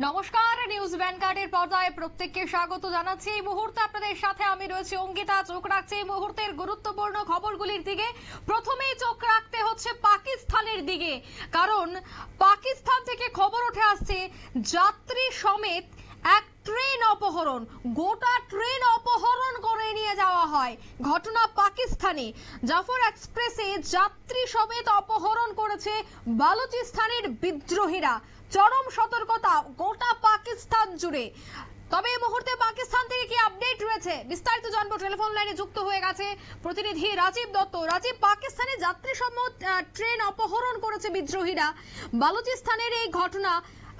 নমস্কার, নিউজ ভ্যানগার্ডের পর্দায় প্রত্যেককে স্বাগত জানাচ্ছি। এই মুহূর্তে আপনাদের সাথে আমি রয়েছি অঙ্কিতা। চোখ রাখছি এই মুহূর্তের গুরুত্বপূর্ণ খবরগুলির দিকে। প্রথমেই চোখ রাখতে হচ্ছে পাকিস্তানের দিকে, কারণ পাকিস্তান থেকে খবর উঠে আসছে যাত্রী সমেত এক ট্রেন অপহরণ, গোটা ট্রেন অপহরণ করে নিয়ে যাওয়া হয়। ঘটনা পাকিস্তানে জাফর এক্সপ্রেসে যাত্রী সমেত অপহরণ করেছে বালুচিস্তানের বিদ্রোহীরা। চরম সতর্কতা গোটা পাকিস্তান জুড়ে। তবে এই মুহূর্তে পাকিস্তান থেকে কি আপডেট রয়েছে বিস্তারিত জানবো। টেলিফোন লাইনে যুক্ত হয়ে গেছে প্রতিনিধি রাজীব দত্ত। রাজীব, পাকিস্তানে যাত্রী সমেত ট্রেন অপহরণ করেছে বিদ্রোহীরা, বালুচিস্তানের এই ঘটনা,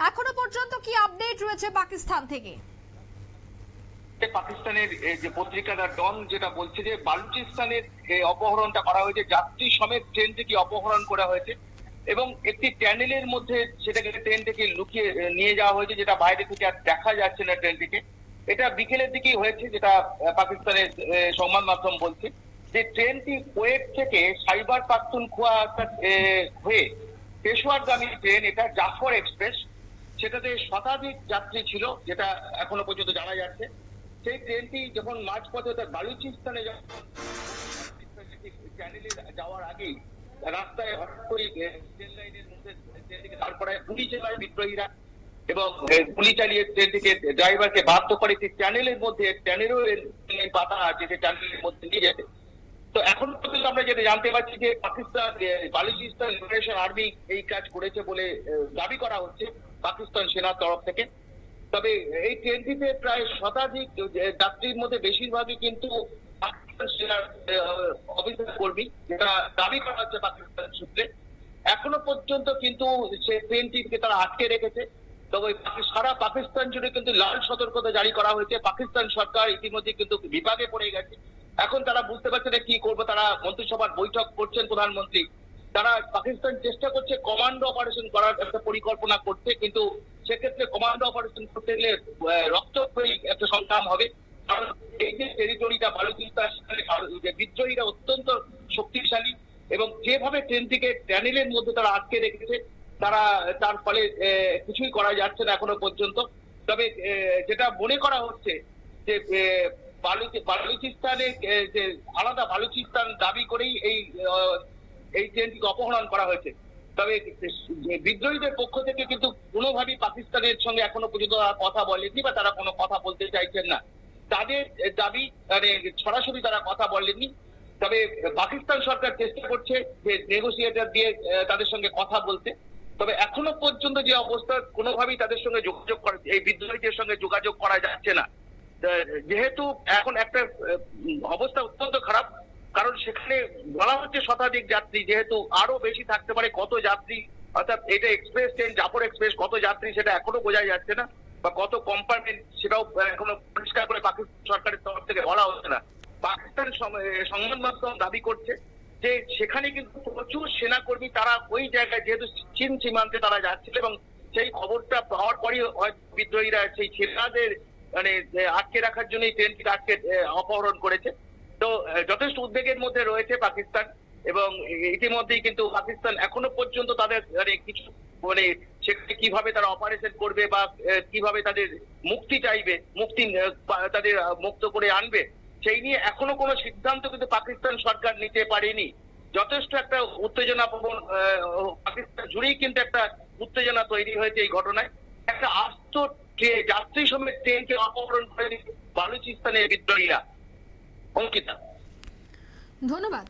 এখনো পর্যন্ত কি আপডেট রয়েছে পাকিস্তান থেকে? পাকিস্তানের যে পত্রিকা দা ডন যেটা বলছে যে বালুচিস্তানের অপহরণটা করা হয়েছে, যাত্রী সমেত ট্রেন থেকে অপহরণ করা হয়েছে এবং একটি ট্যানেলের মধ্যে সেটাকে ট্রেন থেকে লুকিয়ে নিয়ে যাওয়া হয়েছে, যেটা বাইরে থেকে আর দেখা যাচ্ছে না ট্রেনটিকে। এটা বিকেলের দিকেই হয়েছে, যেটা পাকিস্তানের সংবাদ মাধ্যম বলছে যে ট্রেনটি কোয়েট থেকে খাইবার পাখতুনখোয়া হয়ে পেশোয়ারগামী ট্রেন, এটা জাফর এক্সপ্রেস, সেটাতে শতাধিক যাত্রী ছিল যেটা এখনো পর্যন্ত জানা যাচ্ছে। সেই ট্রেনটি যখন মাঝপথে বালুচিস্তানে চ্যানেলে যাওয়ার আগেই রাস্তায় হঠাৎ করে ট্রেন লাইনের মধ্যে ট্রেনটিকে দাঁড় করায় গুলি চালায় বিদ্রোহীরা এবং গুলি চালিয়ে ট্রেনটিকে ড্রাইভারকে বাধ্য করে সেই চ্যানেলের মধ্যে, চ্যানেলেও পাতা আছে, সেই চ্যানেলের মধ্যে নিয়ে যেতে। তো এখন পর্যন্ত আমরা যেটা জানতে পারছি যে পাকিস্তান বালুচিস্তান লিবারেশন আর্মি এই কাজ করেছে বলে দাবি করা হচ্ছে পাকিস্তান সেনার তরফ থেকে। তবে এই ট্রেনটিতে প্রায় শতাধিক যাত্রীর মধ্যে বেশিরভাগই কিন্তু পাকিস্তান সেনার অফিসার কর্মী, যেটা দাবি করা হচ্ছে পাকিস্তান সূত্রে। এখনো পর্যন্ত কিন্তু সে ট্রেনটিকে তারা আটকে রেখেছে। তবে সারা পাকিস্তান জুড়ে কিন্তু লাল সতর্কতা জারি করা হয়েছে। পাকিস্তান সরকার ইতিমধ্যে কিন্তু বিপাকে পড়ে গেছে। এখন তারা বুঝতে পারছে না কি করবে। তারা মন্ত্রিসভার বৈঠক করছেন প্রধানমন্ত্রী, তারা পাকিস্তান চেষ্টা করছে কমান্ডো অপারেশন করার একটা পরিকল্পনা করছে, কিন্তু সেক্ষেত্রে কমান্ডো অপারেশন করতে গেলে রক্তক্ষয়ী একটা সংগ্রাম হবে। কারণ এই যে টেরিটরিটা বালুচিস্তান, বিদ্রোহীরা অত্যন্ত শক্তিশালী এবং যেভাবে ট্রেনটিকে ট্যানেলের মধ্যে তারা আটকে রেখেছে, তার ফলে কিছুই করা যাচ্ছে না এখনো পর্যন্ত। তবে যেটা মনে করা হচ্ছে যে বালুচিস্তানে যে আলাদা বালুচিস্তান দাবি করেই এই ট্রেনটিকে অপহরণ করা হয়েছে। তবে বিদ্রোহীদের পক্ষ থেকে কিন্তু কোনোভাবেই পাকিস্তানের সঙ্গে এখনো পর্যন্ত কথা বলেনি বা তারা কোনো কথা বলতে চাইছেন না। তাদের দাবি মানে সরাসরি তারা কথা বলেননি। তবে পাকিস্তান সরকার চেষ্টা করছে যে নেগোসিয়েটর দিয়ে তাদের সঙ্গে কথা বলতে। তবে এখনো পর্যন্ত যে অবস্থা, কোনোভাবেই তাদের সঙ্গে যোগাযোগ করা, এই বিদ্রোহীদের সঙ্গে যোগাযোগ করা যাচ্ছে না। যেহেতু এখন একটা অবস্থা অত্যন্ত খারাপ, কারণ সেখানে বলা হচ্ছে শতাধিক যাত্রী, যেহেতু আরো বেশি থাকতে পারে। কত যাত্রী, অর্থাৎ এটা এক্সপ্রেস ট্রেন জাফর এক্সপ্রেস, কত যাত্রী সেটা এখনো বোঝা যাচ্ছে না, বা কত কম্পার্টমেন্ট সেটাও এখনো পরিষ্কার করে পাকিস্তান সরকারের তরফ থেকে বলা হচ্ছে না। পাকিস্তান সংবাদ মাধ্যম দাবি করছে যে সেখানে কিন্তু প্রচুর সেনাকর্মী, তারা ওই জায়গায় যেহেতু চীন সীমান্তে তারা যাচ্ছিল এবং সেই খবরটা পাওয়ার পরই বিদ্রোহীরা সেই সেনাদের মানে আটকে রাখার জন্য ট্রেনটিকে আটকে অপহরণ করেছে। তো যথেষ্ট উদ্বেগের মধ্যে রয়েছে পাকিস্তান এবং ইতিমধ্যেই কিন্তু পাকিস্তান এখনো পর্যন্ত তাদের কিছু মানে সেখানে কিভাবে তারা অপারেশন করবে বা কিভাবে তাদের মুক্তি চাইবে, তাদের মুক্ত করে আনবে, সেই নিয়ে এখনো কোনো সিদ্ধান্ত কিন্তু পাকিস্তান সরকার নিতে পারেনি। যথেষ্ট একটা উত্তেজনা পাকিস্তান জুড়েই কিন্তু একটা উত্তেজনা তৈরি হয়েছে এই ঘটনায়। একটা আস্ত যাত্রী সমেত ট্রেনকে অপহরণ করে বালুচিস্তানের বিদ্রোহীরা। অঙ্কিতা, ধন্যবাদ।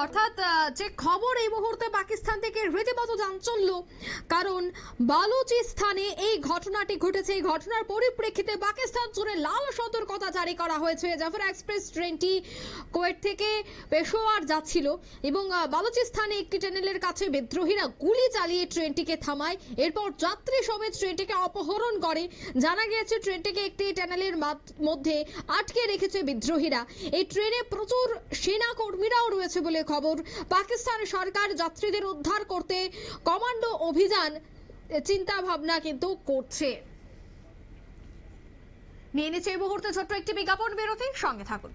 অর্থাৎ যে খবর এই মুহূর্তে পাকিস্তান থেকে রীতিমতো চাঞ্চল্য, কারণ বালুচিস্তানে এই ঘটনাটি ঘটেছে। এই ঘটনার পরিপ্রেক্ষিতে পাকিস্তান জুড়ে লাল সতর্কতা জারি করা হয়েছে। জাফর এক্সপ্রেস ট্রেনটি কোয়েট থেকে পেশোয়ার যাচ্ছিল এবং বালুচিস্তানে একটি টানেলের কাছে বিদ্রোহীরা গুলি চালিয়ে ট্রেনটিকে থামায়। এরপর যাত্রী সমেত ট্রেনটিকে অপহরণ করে। জানা গিয়েছে ট্রেনটিকে একটি টানেলের মধ্যে আটকে রেখেছে বিদ্রোহীরা। এই ট্রেনে প্রচুর সেনা কর্মীরাও রয়েছে বলে খবর। পাকিস্তান সরকার যাত্রীদের উদ্ধার করতে কমান্ডো অভিযান চিন্তা ভাবনা কিন্তু করছে। নিয়ে নিচ্ছে এই মুহূর্তে ছোট্ট একটি বিজ্ঞাপন বিরতি, সঙ্গে থাকুন।